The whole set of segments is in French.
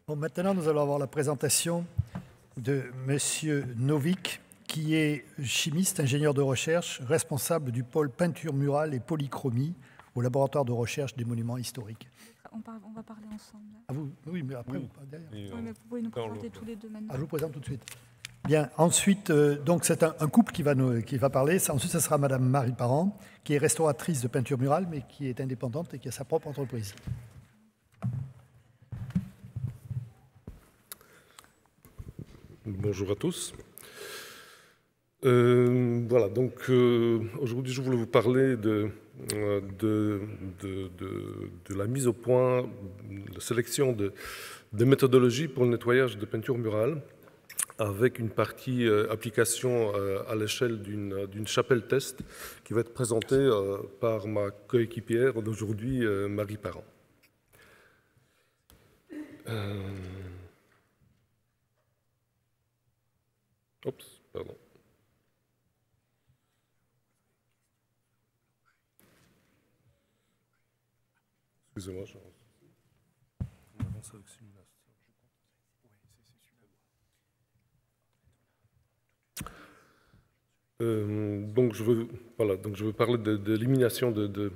Bon, maintenant, nous allons avoir la présentation de M. Novik, qui est chimiste, ingénieur de recherche, responsable du pôle peinture murale et polychromie au laboratoire de recherche des monuments historiques. On va parler ensemble. Ah, vous, oui, mais après, vous parlez derrière. Oui, mais vous pouvez nous présenter tous les deux maintenant. Ah, je vous présente tout de suite. Bien, ensuite, donc c'est un couple qui va parler. Ensuite, ce sera Madame Marie Parent, qui est restauratrice de peinture murale, mais qui est indépendante et qui a sa propre entreprise. Bonjour à tous. Voilà, donc aujourd'hui je voulais vous parler de la mise au point, de la sélection de méthodologies pour le nettoyage de peinture murale, avec une partie application à l'échelle d'une chapelle test qui va être présentée par ma coéquipière d'aujourd'hui, Marie Parent. Oups, pardon. Excusez-moi, on avance avec celui-là. Donc je veux parler de l'élimination de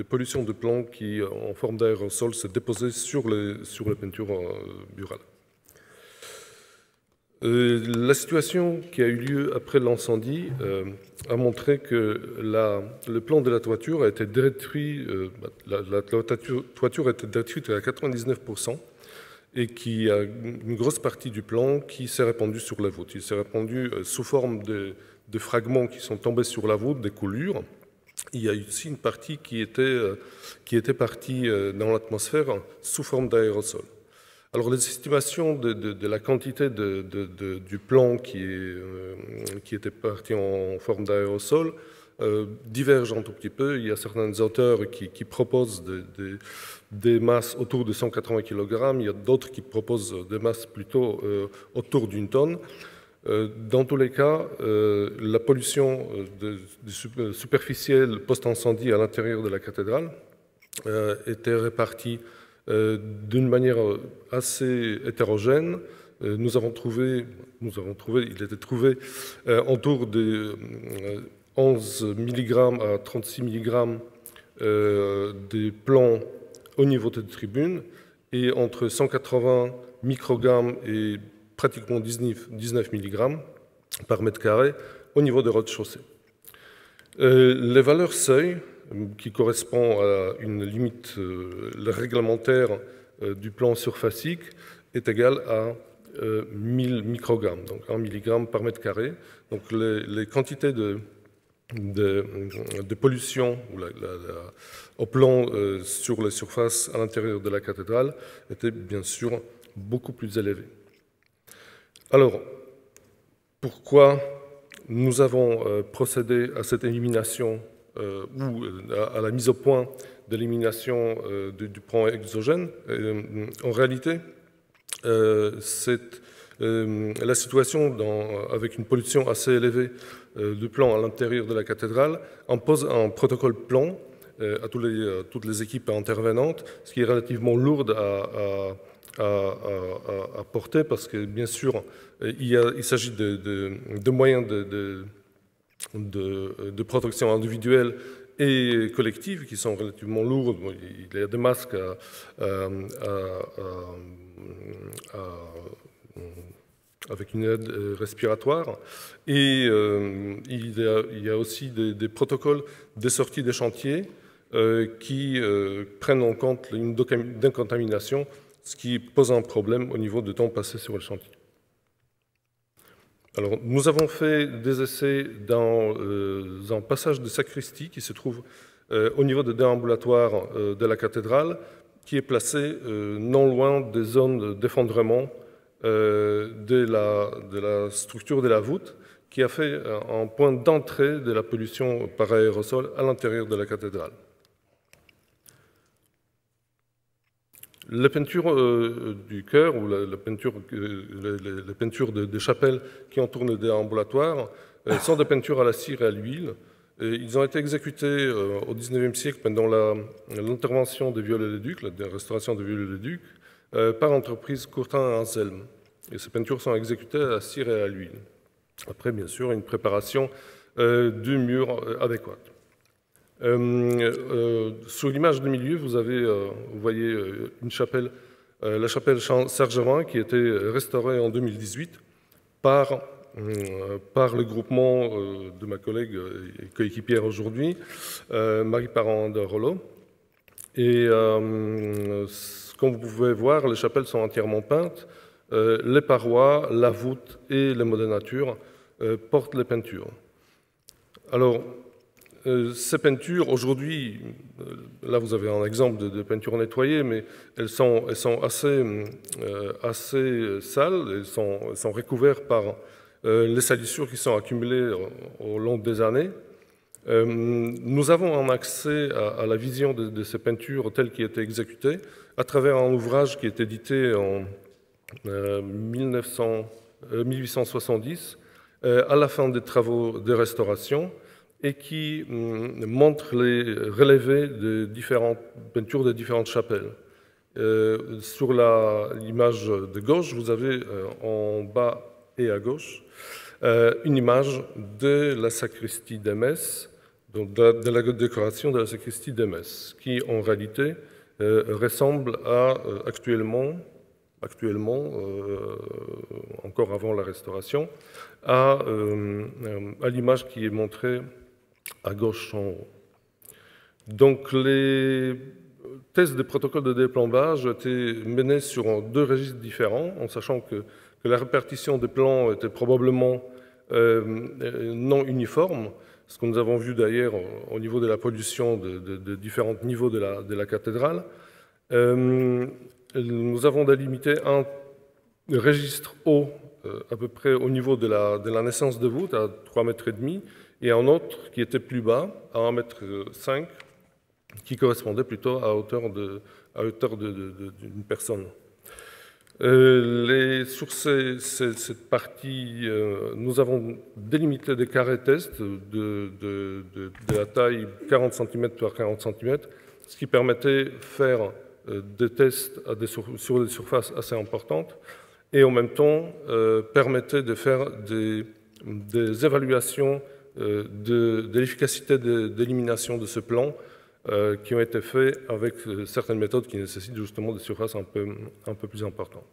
pollution de plomb qui, en forme d'aérosol, s'est déposée sur les peintures murales. La situation qui a eu lieu après l'incendie a montré que le plan de la toiture a été détruit, la toiture a été détruite à 99%, et qu'il y a une grosse partie du plan qui s'est répandue sur la voûte. Il s'est répandu sous forme de fragments qui sont tombés sur la voûte, des coulures. Il y a aussi une partie qui était partie dans l'atmosphère sous forme d'aérosol. Alors les estimations de la quantité du plan qui était parti en forme d'aérosol divergent un tout petit peu. Il y a certains auteurs qui proposent des masses autour de 180 kg, il y a d'autres qui proposent des masses plutôt autour d'une tonne. Dans tous les cas, la pollution superficielle post-incendie à l'intérieur de la cathédrale était répartie d'une manière assez hétérogène. Il était trouvé autour de 11 mg à 36 mg des plans au niveau des tribunes et entre 180 microgrammes et pratiquement 19 mg par mètre carré au niveau des rez-de-chaussée. Les valeurs seuil, qui correspond à une limite réglementaire du plan surfacique, est égale à 1000 microgrammes, donc 1 mg par mètre carré. Donc les quantités de pollution au plan sur les surfaces à l'intérieur de la cathédrale étaient bien sûr beaucoup plus élevées. Alors, pourquoi nous avons procédé à cette élimination ou à la mise au point de l'élimination du plan exogène? En réalité, la situation avec une pollution assez élevée du plan à l'intérieur de la cathédrale impose un protocole plan à toutes les équipes intervenantes, ce qui est relativement lourd à porter parce que, bien sûr, il s'agit de moyens de protection individuelle et collective qui sont relativement lourdes. Il y a des masques avec une aide respiratoire et il y a aussi des protocoles de sortie des chantiers qui prennent en compte une décontamination, ce qui pose un problème au niveau du temps passé sur le chantier. Alors, nous avons fait des essais dans un passage de sacristie qui se trouve au niveau des déambulatoires de la cathédrale, qui est placé non loin des zones d'effondrement de la structure de la voûte, qui a fait un point d'entrée de la pollution par aérosol à l'intérieur de la cathédrale. Les peintures du chœur ou les peintures des chapelles qui entourent le déambulatoire sont des peintures à la cire et à l'huile Ils ont été exécutés au XIXe siècle pendant l'intervention de Viollet-le-Duc, la restauration de Viollet-le-Duc, par l'entreprise Courtin-Anselme. Et ces peintures sont exécutées à la cire et à l'huile. Après, bien sûr, une préparation du mur adéquate. Sur l'image de milieu, vous voyez une chapelle, la chapelle Sergevin, qui a été restaurée en 2018 par le groupement de ma collègue et coéquipière aujourd'hui, Marie Parent de Rollo. Et comme vous pouvez voir, les chapelles sont entièrement peintes. Les parois, la voûte et les modénatures portent les peintures. Alors, ces peintures, aujourd'hui, là vous avez un exemple de peinture nettoyée, mais elles sont assez sales, elles sont recouvertes par les salissures qui sont accumulées au long des années. Nous avons un accès à la vision de ces peintures telles qu'elles étaient exécutées à travers un ouvrage qui est édité en 1870, à la fin des travaux de restauration, et qui montre les relevés de différentes peintures de différentes chapelles. Sur l'image de gauche, vous avez en bas et à gauche une image de la sacristie de Metz, donc de la décoration de la sacristie de Metz, qui en réalité ressemble à actuellement, encore avant la restauration, à l'image qui est montrée à gauche en haut. Donc les tests de protocole de déplombage étaient menés sur deux registres différents, en sachant que la répartition des plans était probablement non uniforme, ce que nous avons vu d'ailleurs au niveau de la pollution de différents niveaux de la cathédrale. Nous avons délimité un registre haut, à peu près au niveau de la naissance de voûte, à 3,5 mètres, et un autre qui était plus bas, à 1,5 mètre, qui correspondait plutôt à hauteur d'une personne. Sur cette partie, nous avons délimité des carrés tests de la taille 40 cm par 40 cm, ce qui permettait de faire des tests sur des surfaces assez importantes et en même temps permettait de faire des évaluations de l'efficacité d'élimination de ce plan qui ont été faits avec certaines méthodes qui nécessitent justement des surfaces un peu plus importantes.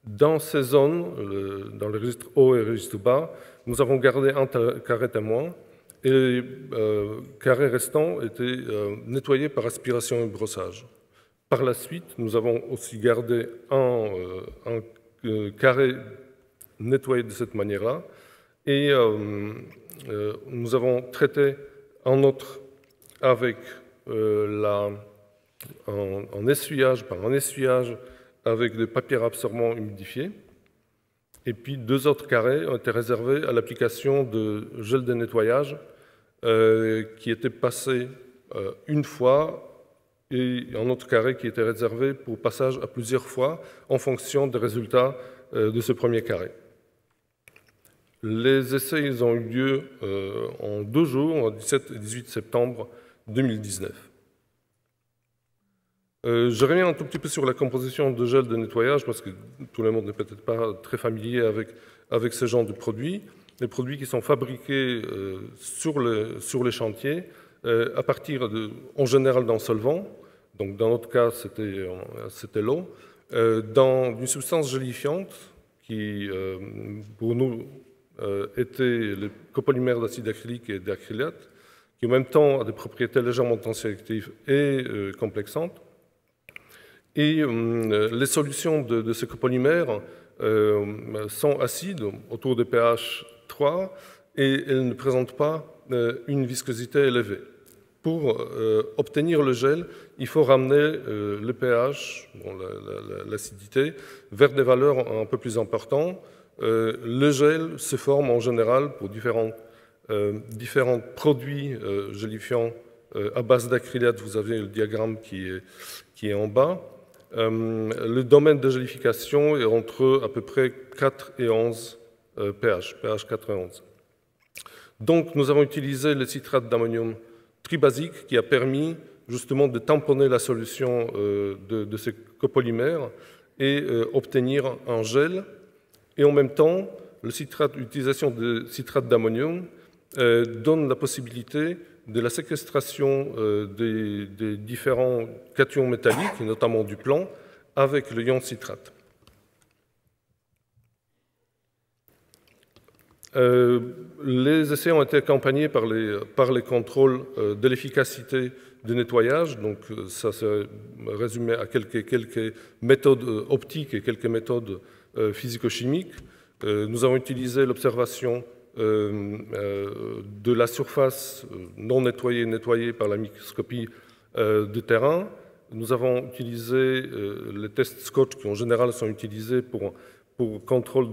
Dans ces zones, dans le registre haut et le registre bas, nous avons gardé un carré témoin et les carrés restants étaient nettoyés par aspiration et brossage. Par la suite, nous avons aussi gardé un carré nettoyé de cette manière-là et nous avons traité un autre avec un essuyage avec des papiers absorbants humidifiés. Et puis deux autres carrés ont été réservés à l'application de gel de nettoyage qui était passé une fois et un autre carré qui était réservé pour passage à plusieurs fois en fonction des résultats de ce premier carré. Les essais ils ont eu lieu en 2 jours, en 17 et 18 septembre 2019. Je reviens un tout petit peu sur la composition de gel de nettoyage parce que tout le monde n'est peut-être pas très familier avec ce genre de produits. Les produits qui sont fabriqués sur les chantiers à partir en général d'un solvant, donc dans notre cas c'était l'eau, dans une substance gélifiante qui pour nous était le copolymère d'acide acrylique et d'acrylate, qui en même temps a des propriétés légèrement tensionnelles et complexantes. Et les solutions de ce copolymère sont acides, autour de pH 3, et elles ne présentent pas une viscosité élevée. Pour obtenir le gel, il faut ramener le pH, l'acidité, vers des valeurs un peu plus importantes. Le gel se forme en général pour différents produits gélifiants à base d'acrylate. Vous avez le diagramme qui est en bas. Le domaine de gélification est entre à peu près 4 et 11 pH 4 et 11. Donc nous avons utilisé le citrate d'ammonium tribasique qui a permis justement de tamponner la solution de ces copolymères et obtenir un gel. Et en même temps, l'utilisation de citrate d'ammonium donne la possibilité de la séquestration des différents cations métalliques, et notamment du plomb, avec le ion citrate. Les essais ont été accompagnés par les contrôles de l'efficacité du nettoyage. Donc, ça se résumait à quelques méthodes optiques et quelques méthodes physico-chimiques. Nous avons utilisé l'observation de la surface non nettoyée, nettoyée par la microscopie de terrain. Nous avons utilisé les tests Scotch qui en général sont utilisés pour contrôle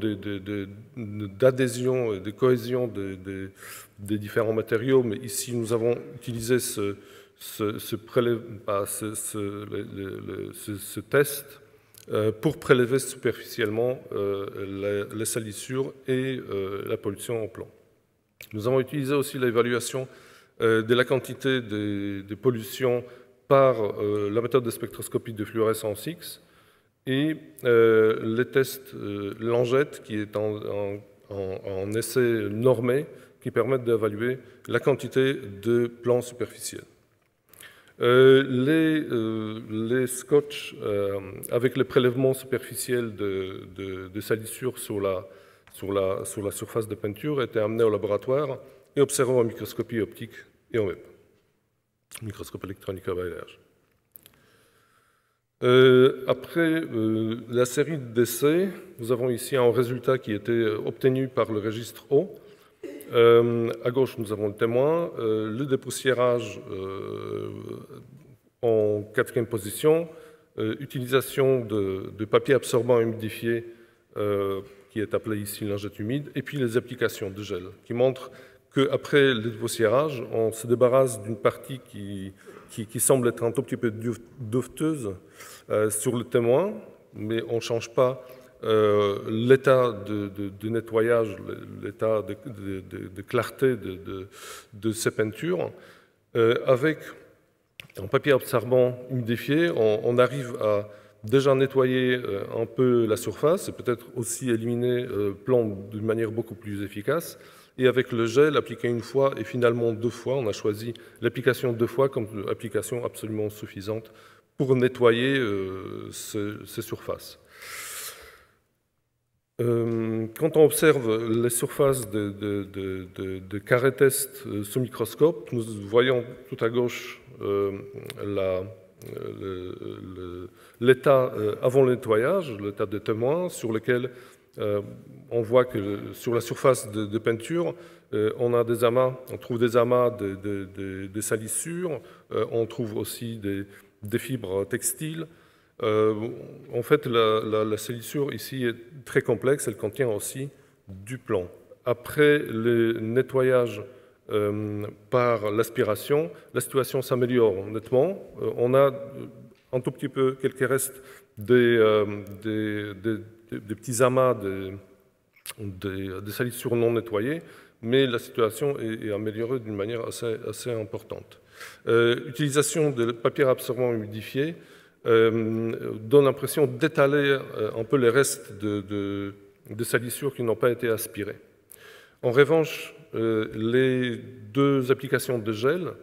d'adhésion et de cohésion des différents matériaux, mais ici nous avons utilisé ce test pour prélever superficiellement les salissures et la pollution en plomb. Nous avons utilisé aussi l'évaluation de la quantité de pollution par la méthode de spectroscopie de fluorescence X et les tests Langette qui est en essai normé qui permettent d'évaluer la quantité de plomb superficiel. Les scotch avec le prélèvement superficiel de salissure sur la surface de peinture étaient amenés au laboratoire et observés en microscopie optique et en web, microscope électronique à balayage. Après la série d'essais, nous avons ici un résultat qui était obtenu par le registre O. À gauche, nous avons le témoin, le dépoussiérage en 4e position, utilisation de papier absorbant humidifié, qui est appelé ici lingette humide, et puis les applications de gel, qui montrent qu'après le dépoussiérage, on se débarrasse d'une partie qui semble être un tout petit peu douteuse sur le témoin, mais on ne change pas l'état de nettoyage, l'état de clarté de ces peintures. Avec un papier absorbant humidifié, on arrive à déjà nettoyer un peu la surface et peut-être aussi éliminer le plomb d'une manière beaucoup plus efficace. Et avec le gel appliqué une fois et finalement 2 fois, on a choisi l'application 2 fois comme application absolument suffisante pour nettoyer ces surfaces. Quand on observe les surfaces de carré test sous microscope, nous voyons tout à gauche l'état avant le nettoyage, l'état de témoin, sur lequel on voit que sur la surface de peinture, on a des amas, on trouve des amas de salissures, on trouve aussi des fibres textiles. En fait, la salissure ici est très complexe, elle contient aussi du plomb. Après le nettoyage par l'aspiration, la situation s'améliore nettement. On a un tout petit peu quelques restes des petits amas de salissure non nettoyées, mais la situation est améliorée d'une manière assez importante. Utilisation de papier absorbant humidifié donne l'impression d'étaler un peu les restes de salissure qui n'ont pas été aspirés. En revanche, les 2 applications de gel,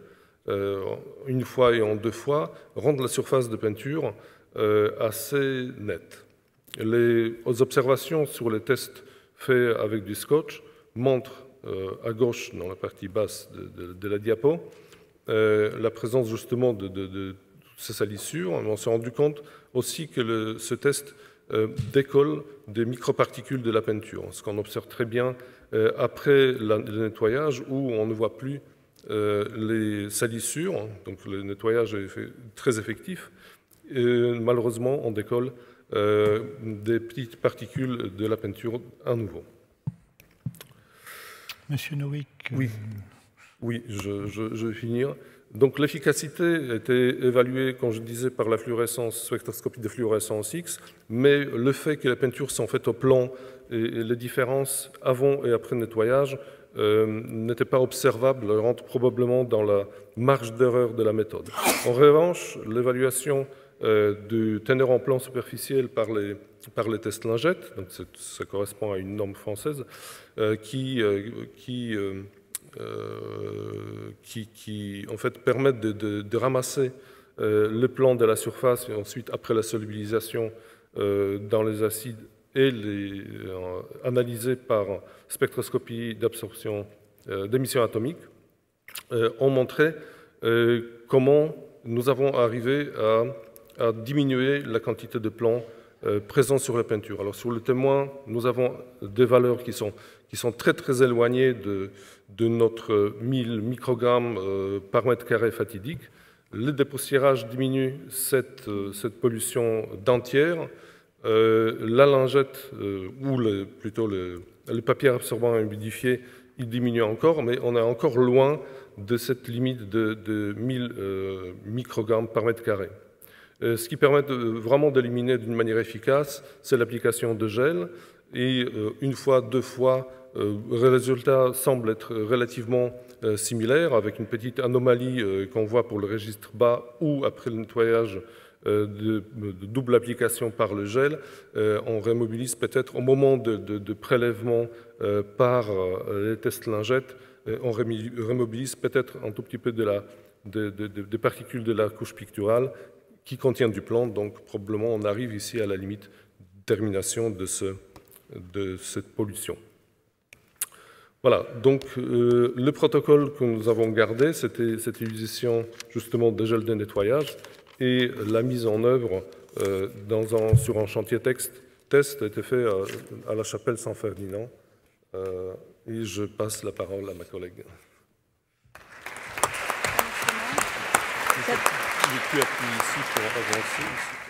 une fois et en 2 fois, rendent la surface de peinture assez nette. Les observations sur les tests faits avec du scotch montrent à gauche, dans la partie basse de la diapo, la présence justement de ces salissures. On s'est rendu compte aussi que ce test décolle des microparticules de la peinture, ce qu'on observe très bien après le nettoyage où on ne voit plus les salissures, donc le nettoyage est très effectif. Et malheureusement, on décolle des petites particules de la peinture à nouveau. Monsieur Novick. Oui, je vais finir. Donc l'efficacité était évaluée, comme je disais, par la spectroscopie de fluorescence X, mais le fait que les peintures sont faites au plomb et les différences avant et après nettoyage n'était pas observable, rentre probablement dans la marge d'erreur de la méthode. En revanche, l'évaluation du teneur en plan superficiel par les tests lingettes, donc ça correspond à une norme française, qui en fait permettent de ramasser le plan de la surface et ensuite, après la solubilisation dans les acides, et les analyser par spectroscopie d'absorption d'émissions atomiques, ont montré comment nous avons arrivé à diminuer la quantité de plomb présent sur la peinture. Alors sur le témoin, nous avons des valeurs qui sont très très éloignées de notre 1000 microgrammes par mètre carré fatidique. Le dépoussiérage diminue cette pollution d'entière. La lingette, ou plutôt le papier absorbant et humidifié, il diminue encore, mais on est encore loin de cette limite de 1000 microgrammes par mètre carré. Ce qui permet vraiment d'éliminer d'une manière efficace, c'est l'application de gel. Et une fois, deux fois, le résultat semble être relativement similaire, avec une petite anomalie qu'on voit pour le registre bas ou après le nettoyage de double application par le gel. On remobilise peut-être au moment de prélèvement par les tests lingettes, on remobilise peut-être un tout petit peu de particules de la couche picturale qui contient du plomb, donc probablement on arrive ici à la limite de termination de cette pollution. Voilà, donc le protocole que nous avons gardé, c'était cette utilisation justement de gel de nettoyage et la mise en œuvre sur un chantier test a été fait à la chapelle Saint-Ferdinand. Et je passe la parole à ma collègue. Tu appuies ici pour avancer.